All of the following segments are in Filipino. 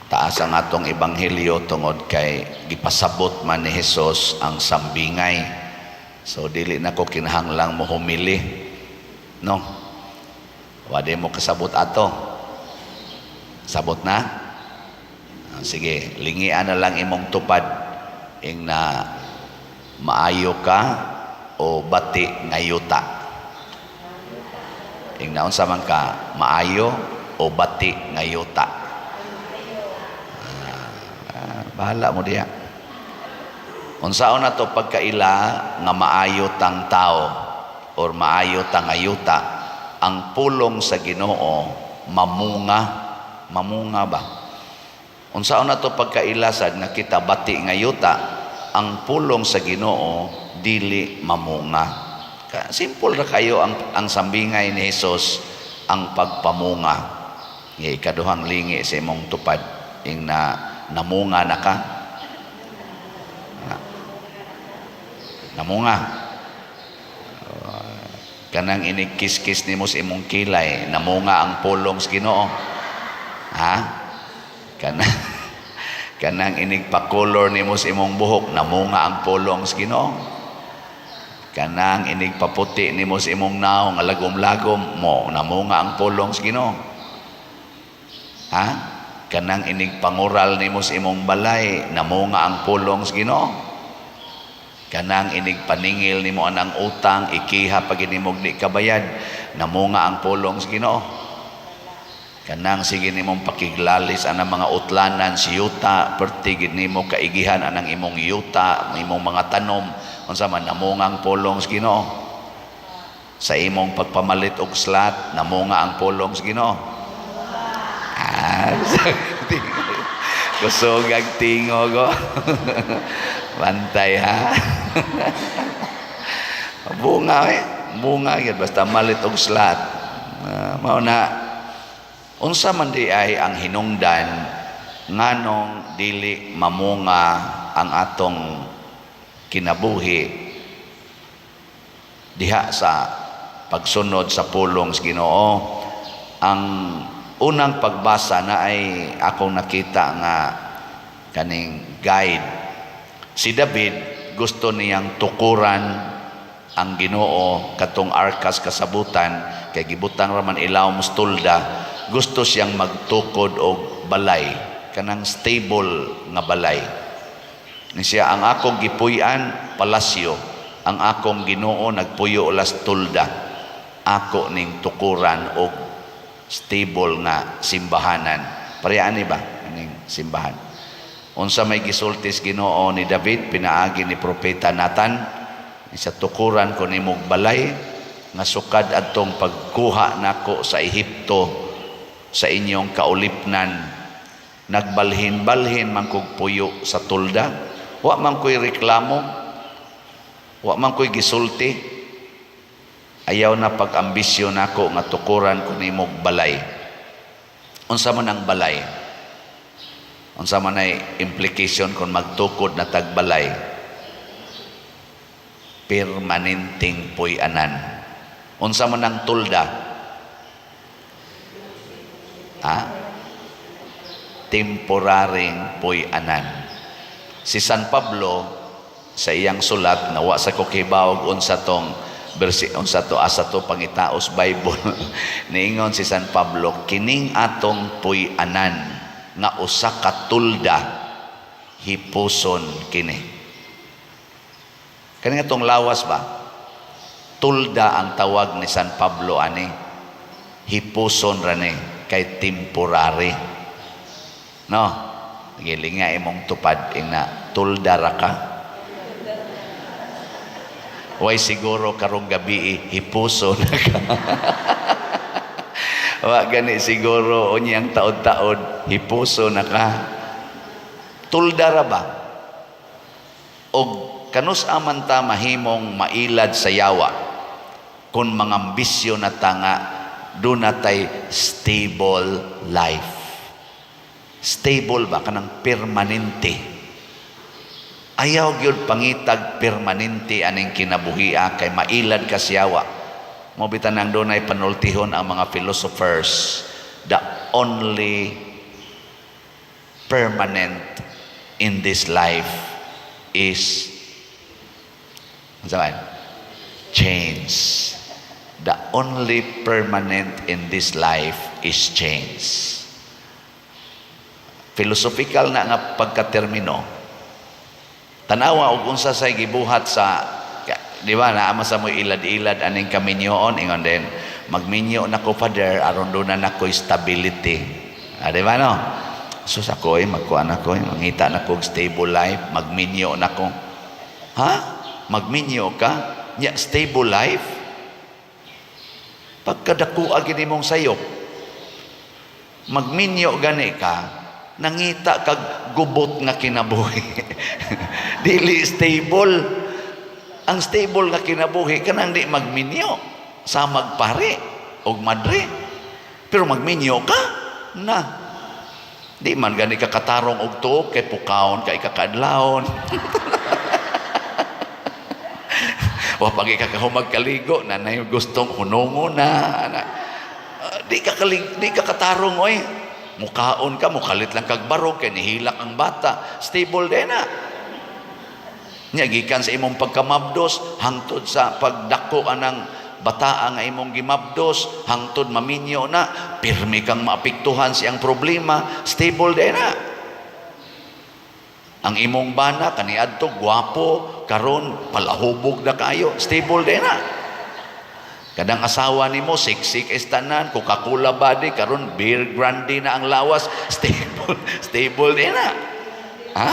taas ang atong ebanghelyo tungod kay gipasabot man ni Hesus ang sambingay. So dili na ko kinahanglang mo humili, no? Wala mo kasabot ato. Sabot na? Sige, lingian na lang imong tupad ing na maayo ka o bati ngayuta. Ing naon sa man ka, maayo o bati ngayuta. Bahala mo diya. Unsaon na to pagkaila nga maayo tang tao or maayo tang ayuta, ang pulong sa Ginoo mamunga ba? Unsaon na to pagkaila sad nga kita bati ngayuta, ang pulong sa Ginoo dili mamunga. Simple ra kayo ang sambingay ni Hesus, ang pagpamunga. Ikaduhang lingi sa imong tupad ing namunga na ka. Namunga. Kanang inikis-kis nimo sa imong kilay, namunga ang pulong sa Ginoo. Ha? Kanang inigpa-color nimo sa imong buhok, namunga ang pulong sa Ginoo. Kanang inigpaputi nimo sa imong naong nga lagom-lagom mo, namunga ang pulong sa Ginoo. Ha? Kanang inigpangural nimo sa imong balay, namunga ang pulong sa Ginoo. Kanang inigpaningil nimo anang utang, ikiha pag inimog di kabayad, namunga ang pulong sa Ginoo. Kanang sige nimong pakiglalis anang mga utlanan si yuta, pertigid nimo kaigihan anang imong yuta, imong mga tanom, unsa man namunga ang pulong sa Ginoo. Sa imong pagpamalit og slat, namunga ang pulong sa Ginoo. Kusog ang tingog ko. Bantay ha. Bunga bunga yun basta malit og slat. Mao na unsa man di ay ang hinungdan nganong dili mamunga ang atong kinabuhi diha sa pagsunod sa pulong sa Ginoo. Ang unang pagbasa na ay akong nakita nga kaning guide. Si David gusto niyang tukuran ang Ginoo katong arkas kasabutan kay gibutang raman ilaw mustulda. Gusto siyang magtukod og balay, kanang stable nga balay. Ni siya ang akong gipuy-an palasyo, ang akong Ginoo nagpuyo ulas tulda. Ako ning tukuran og stable nga simbahanan. Parehani ba aning simbahan? Unsa may gisultis Ginoo ni David pinaagi ni propeta Nathan, isa tukuran ko nimong balay nga sukad adtong pagkuha nako sa Ehipto sa inyong kaulipnan. Nagbalhin-balhin man kog puyo sa tulda, wa man koy reklamo, wa man koy gisulti. Ayaw na pag-ambisyon nako nga tukuran ko nimong balay. Unsa man ang balay? Unsa man ay implication kung magtukod na tagbalay? Permanenteng puy-anan. Unsa man ang tulda? Temporaring puy-anan. Si San Pablo sa iyang sulat na wa sa kukibaw unsa tong unsa to asa to pangitaos Bible niingon si San Pablo, kining atong puy-anan nga usa ka tulda hipuson kini. Kani atong lawas ba? Tulda ang tawag ni San Pablo ani. Hipuson ra ni kay temporary. No? Gilinga imong tupad ina tulda ra ka. Way siguro karong gabi hipuso na ka. Wa gani siguro unyang taod-taod hipuso na ka. Tulda ra ba? Og kanus aman ta mahimong mailad sa yawa kun mangambisyon na tanga dunatay stable life. Stable ba kanang permanente? Ayaw gyud pangitag permanente aning kinabuhia kay mailad ka siyawa. Mo bitan nang dunay panultihon ang mga philosophers, the only permanent in this life is change. The only permanent in this life is change. Philosophical na nga pagkatermino. Tanawa og unsa say gibuhat sa, di ba, naama sa mo ilad-ilad aning kaminyoon, ingon din magminyo na ko, Father, aron do na nako stability. Di ba no? So sa ko magkuan ako, mangita na ko stable life, magminyo na ko. Ha? Magminyo ka? Nya stable life? Pagkadakuha gini mong sayop, magminyo gani ka, nangita kag gubot nga kinabuhi. Dili stable. Ang stable nga kinabuhi kanang di magminyo sa magpare og madre. Pero magminyo ka na di man gani ka katarong og tuop kay pukaon kay kakadlawon. O pag ikakahumag kaligo na gustong hunungo na. Di ka katarong oy. Mukaon ka, mukalit lang kag barog kay nihilak ang bata. Stable din na. Nya gikan sa imong pagkamabdos hangtod sa pagdako anang bata nga imong gimabdos hangtod maminyo na pirmi kang maapektuhan siyang problema. Stable din na. Ang imong bana kaniadto gwapo karon palahubog na kayo. Stable din na. Kadang asawa nimo siksik istanan, Coca-Cola body, karon beer brandy na ang lawas. Stable din na. Ha?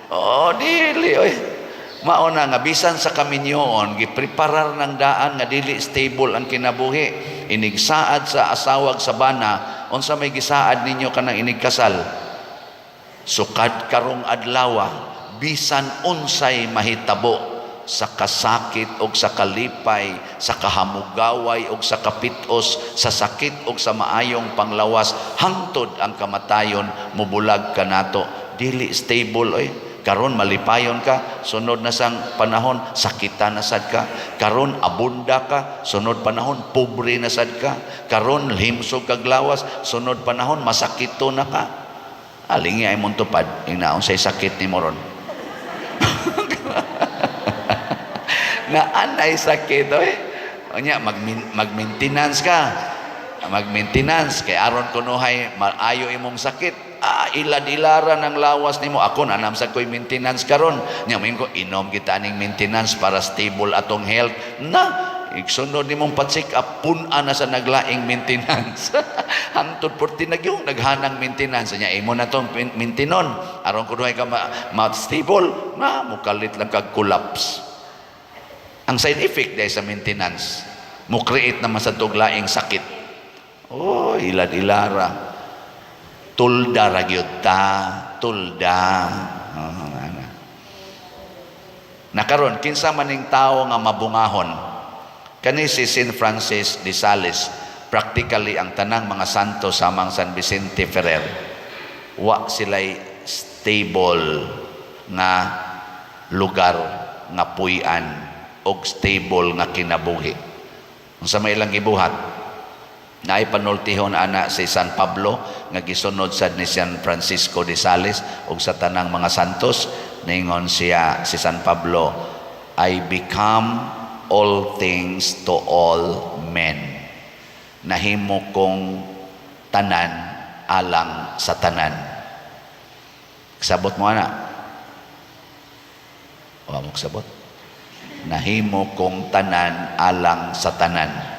Oh, dili oy. Mauna nga bisan sa kaminyoon gipreparar ng daan nga dili stable ang kinabuhi. Inigsaad sa asawag sa bana, unsa may gisaad ninyo kanang inigkasal? Sukad karong adlaw, bisan unsay mahitabo sa kasakit o sa kalipay, sa kahamugaway o sa kapitos, sa sakit o sa maayong panglawas, hangtod ang kamatayon, mubulag ka nato. Dili stable oy. Karon malipayon ka, sunod na sang panahon sakitan na sad ka. Karon abunda ka, sunod panahon pobre na sad ka. Karon himsog kag lawas, sunod panahon masakito na ka. Alingi ay mong tupad, inaon say sakit ni moron. Na anay sakit onya mag-maintenance ka, mag-maintenance kay aron kunuhay maayo imong sakit. Ilad-ilaran ang lawas nimo. Ako na namsag ko'y maintenance karon, nya ko inom kita aning maintenance para stable atong health na igsunod nimong patsik up pun-a na sa naglaing maintenance. Hangtod porti nagyong naghanang maintenance nya imo na tong maintenon aron kunuhay ka ma-stable na mukalit lang kag collapse. Ang side effect dahil sa maintenance, mo create naman sa tuglaing sakit. Oh, ilad-ilara. Tulda ragyod ta, tulda. Nakaron, kinsa maning tao nga mabungahon. Kani si St. Francis de Sales, practically ang tanang mga santo samang San Vicente Ferrer. Wa sila'y stable nga lugar nga puy-an og stable nga kinabuhi. Unsa may ilang gibuhat? Naay panultihon ana si San Pablo nga gisunod sad ni San Francisco de Sales og sa tanang mga santos. Ningon siya si San Pablo, I become all things to all men. Nahimo kong tanan alang sa tanan. Sabot mo ana? Wa mo sabot? Nahimo kong tanan alang sa tanan.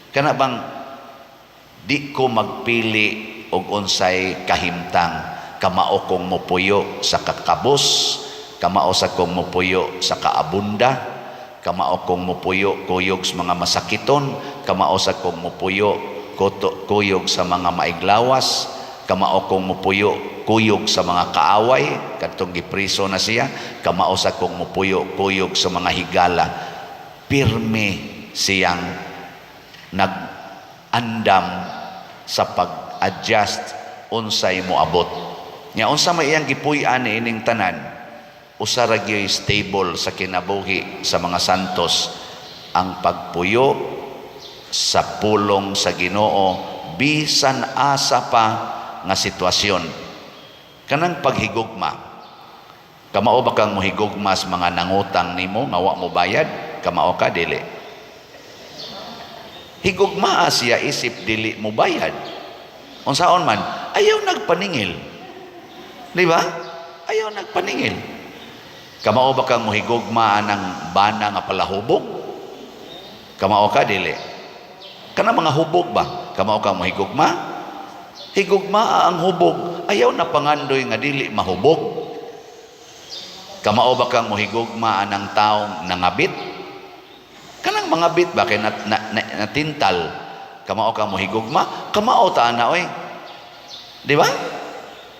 Kana bang di ko magpili og unsay kahimtang, kamao kong mopuyo sa kakabos, kamao sa kong mopuyo sa kaabunda, kamao kong mopuyo kuyog sa mga masakiton, kamao sa kong mopuyo kuyog sa mga maiglawas, kamao kong mopuyo kuyog sa mga kaaway, kadtong gipriso na siya, kamao sa kong mopuyo kuyog sa mga higala. Pirme siyang nag-andam sa pag-adjust unsay moabot. Nya unsa may iyang gipuy-an ining tanan, usa ra gyud stable sa kinabuhi sa mga santos ang pagpuyo sa pulong sa Ginoo bisan asa pa nga sitwasyon. Kanang paghigugma, kamao ba kang mohigugma sa mga nangutang nimo nga wa mo bayad? Kamao ka dili? Higugmaa siya isip dili mo bayad. Unsaon man, ayaw nagpaningil. Di ba? Ayaw nagpaningil. Kamao ba kang mohigugma ng bana nga palahubog? Kamao ka dili? Kana mga hubog ba? Kamao kang mohigugma? Higugma ang hubog, ayaw na pangandoy nga dili mahubog. Kamao ba kang mohigugma ng taong nangabit? Kanang mga bit ba kay natintal? Kamao kang mohigugma? Kamao ta na oy. Di ba?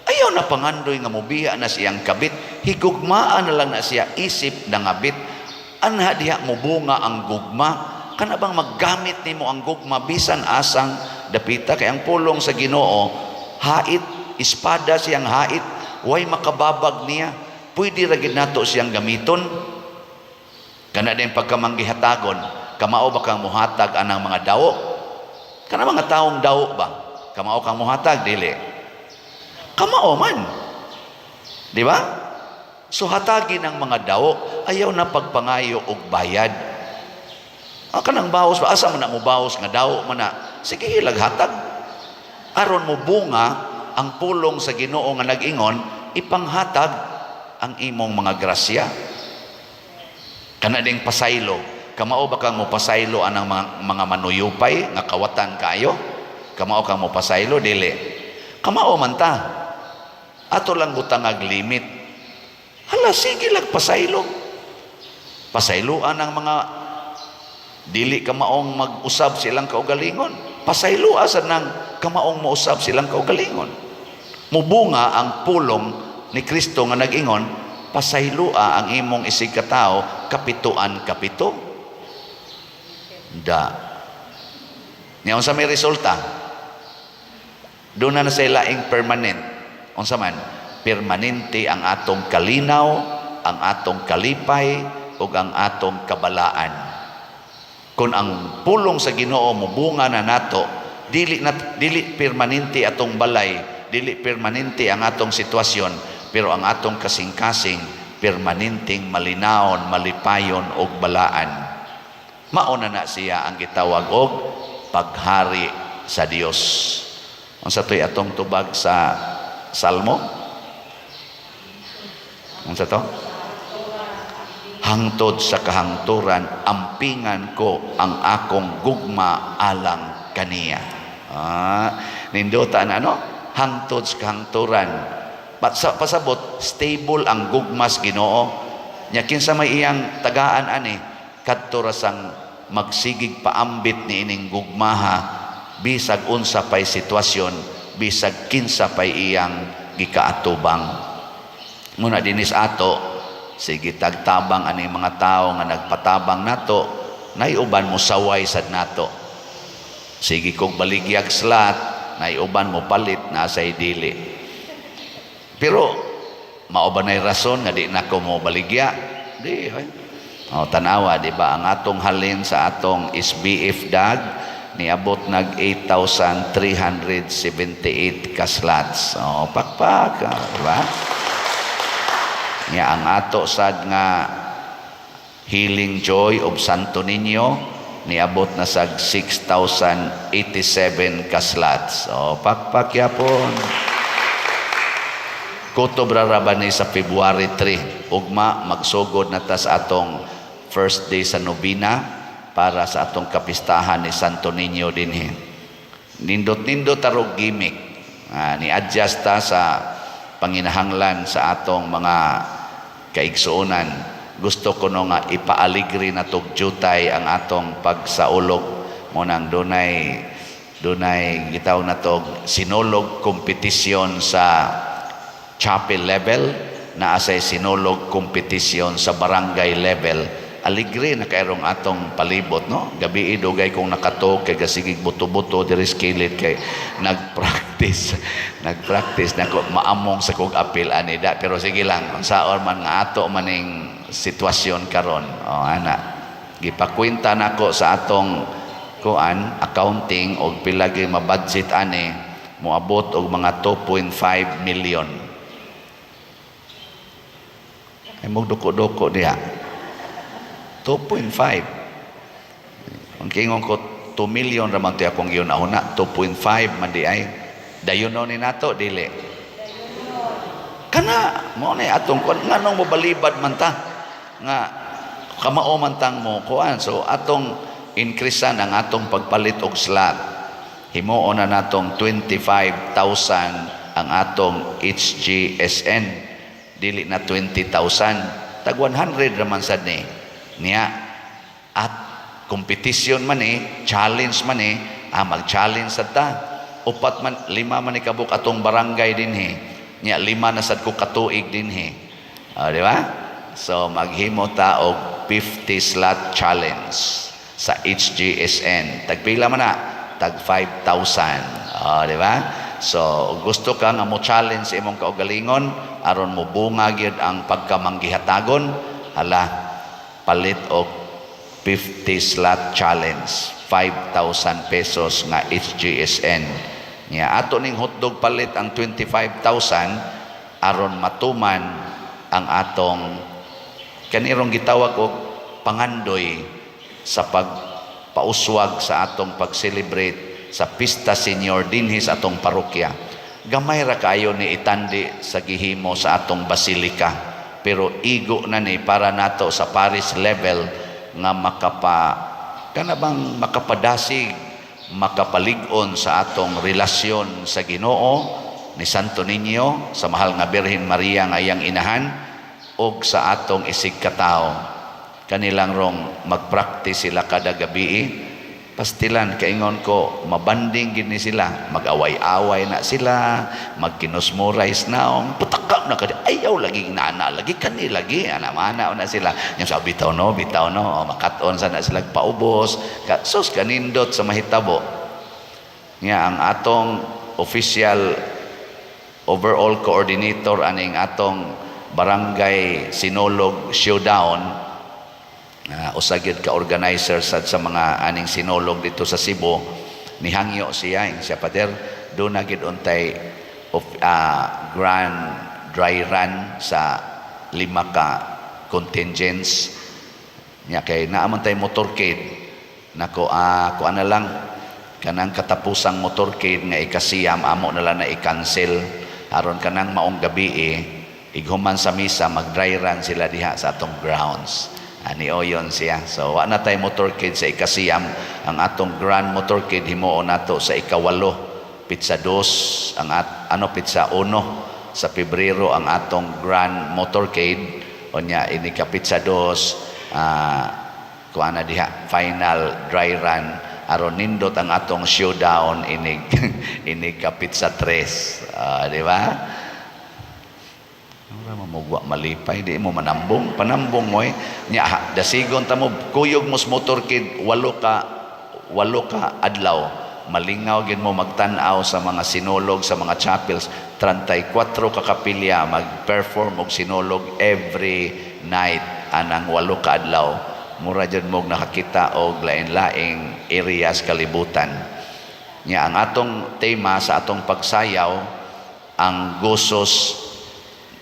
Ayaw na pangandoy nga mobiya na siyang kabit. Higugmaan na lang na siya isip na ngabit. Anha diha mo bunga ang gugma. Kana bang maggamit nimo ang gugma bisan asang dapita kay ang pulong sa Ginoo hait, espada siyang hait, way makababag niya. Pwede ra gid nato siyang gamiton. Kana din pagkamanggihatagon, kamao ba kang muhatag anang mga dawo? Kana mga taong dawo ba? Kamao kang muhatag dili? Kamao man. Di ba? So hatagin ang mga dawo, ayaw na pagpangayo og bayad. Kanang bawas ba? Asa man na mo bawas nga dawo man na? Sige, ilaghatag. Aron mo bunga ang pulong sa Ginoo nga nag-ingon, ipanghatag ang imong mga grasya. Kana ding pasaylo, kamao ba kang mo pasaylo anang mga manuyupay nga kawatan kayo? Kamao kang mo pasaylo dili? Kamao man ta. Ato lang butang ag limit. Hala, sige lang pasaylo. Pasayloan ang mga dili kamaong mag-usab silang kaugalingon. Pasayloa sa nang kamaong mausab silang kaugalingon. Mubunga ang pulong ni Kristo nga nag-ingon, pasaylua ang imong isig katao, kapituan kapito. Da. Ngayon sa may resulta, doon na sa ilaing permanent. Unsa man, permanente ang atong kalinaw, ang atong kalipay, ug ang atong kabalaan. Kung ang pulong sa Ginoo mubunga na nato, dili permanente atong balay, dili permanente ang atong sitwasyon, pero ang atong kasing-kasing permanenteng malinawon, malipayon og balaan. Mauna na siya ang gitawag og paghari sa Dios. Unsa toy atong tubag sa Salmo? Unsa to? Hangtod sa kahangturan, ampingan ko ang akong gugma alang kaniya. Nindutan ano? Hangtod sa kahangturan. Pasabot, stable ang gugmas Ginoo. Nya kinsa may iyang tagaan ani, kadto ra sang magsigig paambit ni ining gugmaha, bisag unsa pay sitwasyon, bisag kinsa pay iyang gikaatubang. Muna dinis ato, sige tagtabang ani mga tao nga nagpatabang nato, nay uban mo saway sad nato. Sige kog baligyag slat, nay uban mo palit na say dili. Pero mao ba nay rason nga di nako mo baligya? Di tanawa di ba ang atong halin sa atong SBF dag niabot nag 8,378 ka slots. Pakpak, di ba? Nya ang ato sad nga Healing Joy of Santo Niño niabot na sag 6,087 ka slots. Pakpak yapon. Kutob raraban ni sa February 3. Ugma magsugod na ta sa atong first day sa Novena para sa atong kapistahan ni Santo Niño dinhi. Nindot-nindot tarog gimmick. Ni-adjust ta sa panginahanglan sa atong mga kaigsuonan. Gusto ko no nga ipaaligri na tugjutay ang atong pagsaulog mo nang dunay gitaw na tog sinulog kompetisyon sa chapel level, na asay sinulog kompetisyon sa barangay level. Aligre na kayrong atong palibot, no? Gabi idugay kong nakatog kay gasigig buto-buto diri skillet kay nagpractice na ko maamong sa kog apil anida, pero sige lang unsaon man nga ato maning sitwasyon karon. Ana gipakwenta nako sa atong kuan accounting og pila gyud mabudget ani moabot og mga 2.5 million. Ay mo duko-duko diha. 2.5. Ang kingon ko 2 million raman to akong yun una, 2.5 man di ay. Dayon ni nato dili. Kana mo ni atong kun nganong mobalibad man ta nga kamao man tang mo kuan. So atong increasean ang atong pagpalit og slot. Himuon na natong 25,000 ang atong HGSN, dili na 20,000, tag 100 raman sad ni niya. At competition man challenge man mag-challenge sad ta. Upat man 5 man ni kabuk atong barangay dinhi niya, 5 na sad ko katuig dinhi. Di ba? So maghimo ta og 50 slot challenge sa HGSN. Tagpila man na? Tag 5,000. Di ba? So gusto ka nga mo challenge imong kaugalingon aron mo bunga gyud ang pagkamanggihatagon, hala palit og 50 slot challenge, 5,000 pesos nga HGSN. Nya ato ning hotdog palit ang 25,000 aron matuman ang atong kanirong gitawag og pangandoy sa pagpauswag sa atong pag-celebrate sa Pista Senior dinhi sa atong parokya. Gamay ra kayo ni itandi sa gihimo sa atong basilika, pero igo na ni para nato sa parish level nga makapadasig, makapalig-on sa atong relasyon sa Ginoo ni Santo Niño, sa mahal nga Birhen Maria nga iyang inahan, og sa atong isig katao. Kanilang rong magpractice sila kada gabi. Pastilan kaingon ko, mabanding gini sila, mag-away-away na sila, magkinusmurize na, putakap na kada, ayaw lagi inaana, lagi kani lagi, ana-ana na sila. Yung sa bitaw no, makaton sa na sila paubos, sus kanindot sa mahitabo. Nga ang atong official overall coordinator aning atong barangay Sinulog Showdown, usagid ka organizer sa mga aning sinulog dito sa Cebu, nihangyo siya pader doon na gid untay grand dry run sa 5 ka contingents nya kay naaman tay motorcade nako kuan na lang kanang katapusang motorcade nga ikasiyam amo na lang na i-cancel aron kanang maong gabi ighuman sa misa mag dry run sila diha sa atong grounds. Ani oyon siya. So wa na tay motorcade sa ikasiyam, ang atong grand motorcade himuon nato sa ikawalo, Pizza 2, ang Pizza 1 sa Pebrero ang atong grand motorcade. Onya ini ka Pizza 2 kuana diha final dry run aron nindot ang atong showdown ini ka Pizza 3. Di ba? Mamugwa malipay di mo panambong mo nya dasigon ta mo kuyog mos motorkid 8 ka adlaw malingaw gid mo magtan-aw sa mga sinulog sa mga chapels 34 ka kapilya mag-perform og sinulog every night anang 8 ka adlaw. Mura jud mo nakakita og lain-laing areas kalibutan nya ang atong tema sa atong pagsayaw ang Gosos,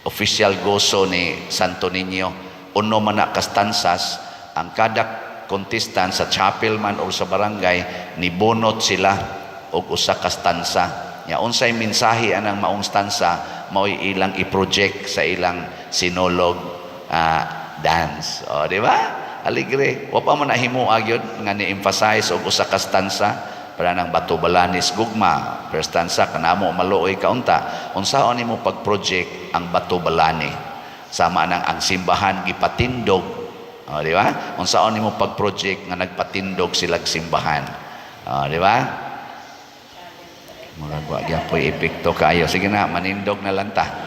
official goso ni Santo Niño. Uno man na kastansas, ang kada contestant sa chapel man o sa barangay nibonot sila og usa ka stansa. Nya unsay mensahe anang maong stansa mao'y ilang i-project sa ilang sinulog dance. Di ba? Aligre. Wa pa man nahimua gyud nga ni-emphasize og usa ka stansa para nang Bato Balanis gugma first stanza kanamo maluoy kaunta unsaon nimo pag-project ang Bato Balani sama nang ang simbahan gipatindog, di ba? Unsaon nimo pag-project nga nagpatindog silang simbahan, di ba? Murag wa gyapon epekto kayo, sige na manindog na lang ta.